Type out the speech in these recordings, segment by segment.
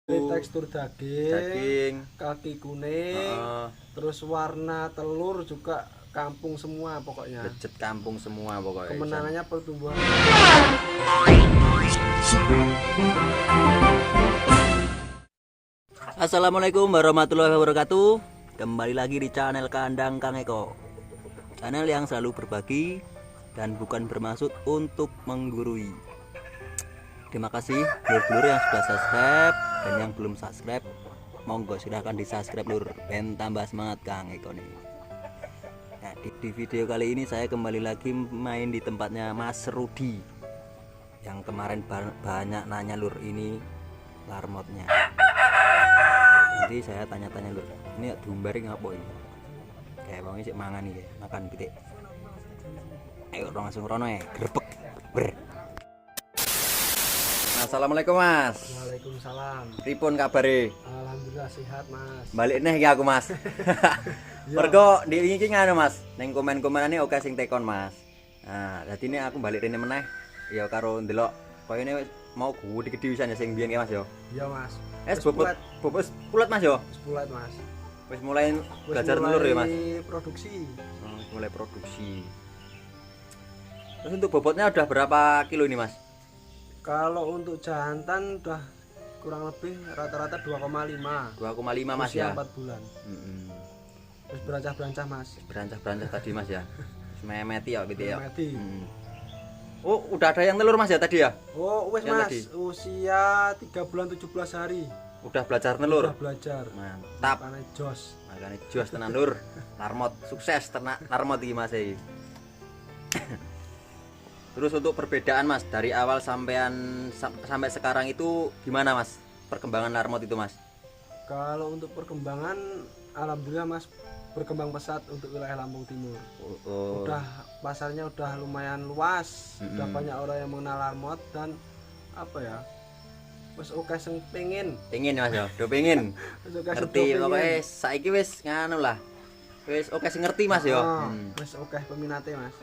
Tekstur daging, kaki kuning, terus warna telur juga kampung semua pokoknya. Becet kampung semua pokoknya. Kemenangannya pertumbuhan. Assalamualaikum warahmatullahi wabarakatuh. Kembali lagi di channel Kandang Kang Eko. Channel yang selalu berbagi dan bukan bermaksud untuk menggurui. Terima kasih lur-lur yang sudah subscribe dan yang belum subscribe, monggo silahkan di subscribe lur, ben tambah semangat Kang Eko nih. Nah, di video kali ini saya kembali lagi main di tempatnya Mas Rudi yang kemarin banyak nanya lur, ini larmotnya. Nanti saya tanya-tanya lur, ini diumbari ngapo ini? Kayak bang sih mangan nih, makan gitu. Ayo langsung rono ya, grebek ber. Assalamualaikum Mas. Waalaikumsalam. Pripun kabare? Alhamdulillah sehat Mas. Balik nih ya aku Mas. Mergo di iki nganu Mas, ning komen-komenane oke sing tekon Mas. Nah, dadi ini aku balik rene meneh ya karo ndelok koyone mau gede-gede wisan ya sing biyen ya Mas yo. Iya Mas. Bobot pulet Mas yo. Pulet Mas. Wis mulai belajar telur ya Mas. Produksi. Mulai produksi. Terus untuk bobotnya udah berapa kilo ini Mas? Kalau untuk jantan udah kurang lebih rata-rata 2,5. 2,5 Mas usia ya. 4 bulan. Terus berancah-berancah Mas. Berancah-berancah tadi Mas ya. Memeti ya gitu ya. Memeti. Oh, udah ada yang telur Mas ya tadi ya? Oh, wes yang Mas, tadi? usia 3 bulan 17 hari. Udah belajar telur. Udah belajar. Mantap. Makanya jos. Makanya jos tenan lur. Larmot sukses ternak larmot iki Mas iki. Terus untuk perbedaan Mas dari awal sampai sekarang itu gimana Mas? Perkembangan larmot itu Mas? Kalau untuk perkembangan alhamdulillah Mas berkembang pesat untuk wilayah Lampung Timur. Udah pasarnya udah lumayan luas, udah banyak orang yang mengenal larmot dan apa ya? Wis oke sing pengen Mas ya, do pengen. Ngerti pokoknya saiki wis nganu lah. Wis oke sing ngerti Mas ya. Wis oke peminatnya Mas.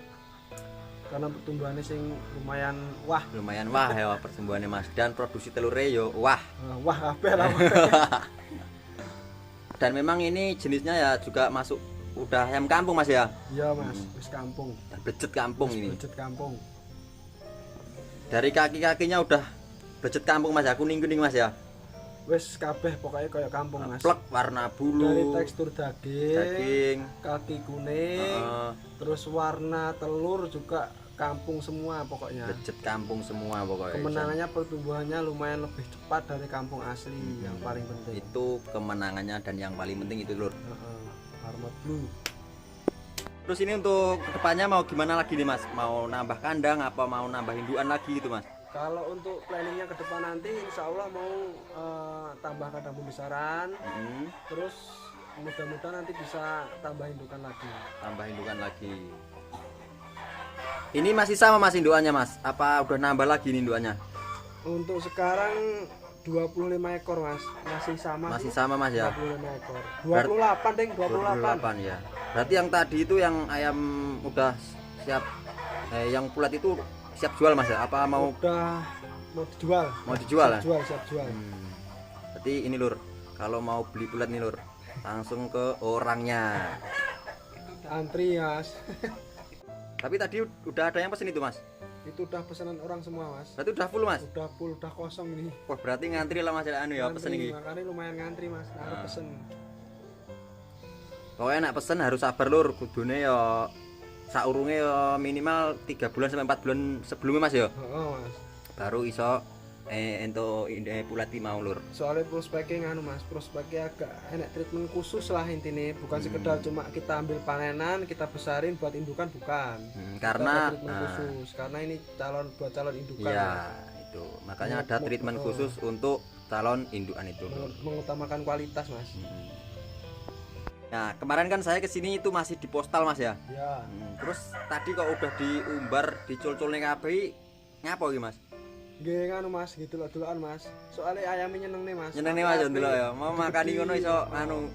Karena pertumbuhannya sing lumayan wah ya pertumbuhannya Mas, dan produksi telurnya yo wah kabeh lah. Dan memang ini jenisnya ya juga masuk udah ayam kampung Mas ya. Iya Mas, wis kampung. Becet kampung ini. Becet kampung. Dari kaki-kakinya udah becet kampung Mas ya, kuning-kuning Mas ya. Wis kabeh pokoknya kayak kampung Mas. Plek warna bulu. Dari tekstur daging, kaki kuning, terus warna telur juga kampung semua pokoknya. Becet kampung semua pokoknya. Kemenangannya pertumbuhannya lumayan lebih cepat dari kampung asli, yang paling penting. Itu kemenangannya dan yang paling penting itu lur. Larmot Blue. Terus ini untuk kedepannya mau gimana lagi nih Mas? Mau nambah kandang apa mau nambah indukan lagi gitu Mas? Kalau untuk planningnya ke depan nanti insya Allah mau tambah kandang pembesaran, terus mudah-mudahan nanti bisa tambah indukan lagi. Tambah indukan lagi. Ini masih sama Mas indukannya Mas? Apa udah nambah lagi nih indukannya? Untuk sekarang 25 ekor Mas, masih sama. Masih sama Mas ya? 25 ekor. 28 deng, 28 ya. Berarti yang tadi itu yang ayam udah siap, yang pulat itu siap jual Mas ya? Apa mau udah mau dijual? Mau dijual ya? Siap jual. Berarti ini lur, kalau mau beli pulat nih lur, langsung ke orangnya. Antri Mas. Tapi tadi udah ada yang pesen itu Mas? Itu udah pesanan orang semua Mas. Berarti udah full Mas? Udah full, udah kosong ini. Wah berarti ngantri lah Mas ya anu ya pesen ini. Makanya lumayan ngantri Mas, harus pesen. Pokoknya nak pesen harus sabar lur, kudune ya saurunge ya minimal 3 bulan sampai 4 bulan sebelumnya Mas ya. Mas. Baru iso ento pulat mau lur. Soalnya prospeknya Mas, prospeknya agak enak treatment khusus lah intinya, bukan sekedar cuma kita ambil panenan, kita besarin buat indukan bukan. Karena khusus, karena ini buat calon indukan. Iya, itu. Makanya ada treatment khusus untuk calon indukan itu. Mengutamakan kualitas Mas. Nah, kemarin kan saya kesini itu masih di postal Mas ya. Iya. Terus tadi kok udah diumbar, dicul-culne kabeh, ngapa iki Mas? Nggih nganu Mas, gitu loh duluan Mas. Soalnya ayamnya nyeneng nih Mas. Nyeneng nih Mas ndelok ya. Mau makani ngono iso anu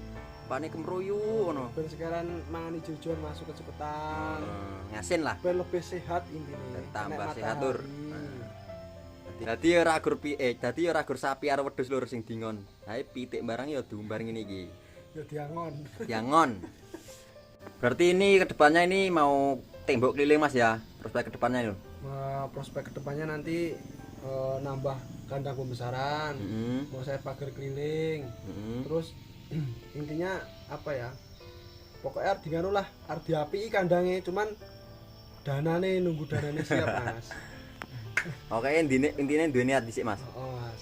pane kemruyu ngono. Ben sekarang mangan ijo-ijoan masuk kecepetan. Ngasin lah. Ben lebih sehat intinya. Tambah sehat lur. Dadi ora gur dadi ora gur sapi arep wedhus lur sing dingon. Hae pitik barang ya diumbar ngene iki. Ya diangon. Diangon. Berarti ini kedepannya ini mau tembok keliling Mas ya. Prospek kedepannya lho. Prospek kedepannya nanti nambah kandang pembesaran. Mau saya pagar keliling. Terus intinya apa ya? Pokoknya dinganu lah, arep diapiki kandangnya, cuman danane nunggu danane siap Mas. Oke, intinya duwe niat dhisik Mas. Oh Mas.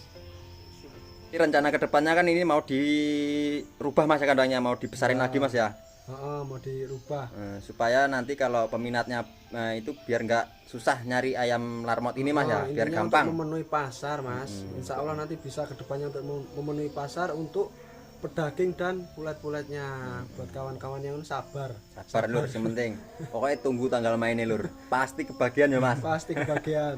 Ini rencana kedepannya kan ini mau dirubah Mas kandangnya, mau dibesarin lagi Mas ya. Mau dirubah Supaya nanti kalau peminatnya itu biar nggak susah nyari ayam larmot ini Mas ya, biar gampang. Untuk memenuhi pasar Mas. Insya Allah nanti bisa kedepannya untuk memenuhi pasar untuk pedaging dan pulet-puletnya. Buat kawan-kawan yang sabar lur, yang penting pokoknya tunggu tanggal mainnya lur, pasti kebagian ya Mas. Pasti kebagian.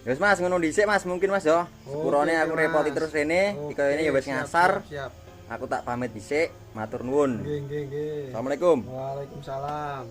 Terus Mas ngono dhisik Mas, mungkin Mas yo. Sepurone aku repoti terus rene, iki ini ya wis ngasar. Siap. Aku tak pamit dhisik, matur nuwun. Nggih. Assalamualaikum. Waalaikumsalam.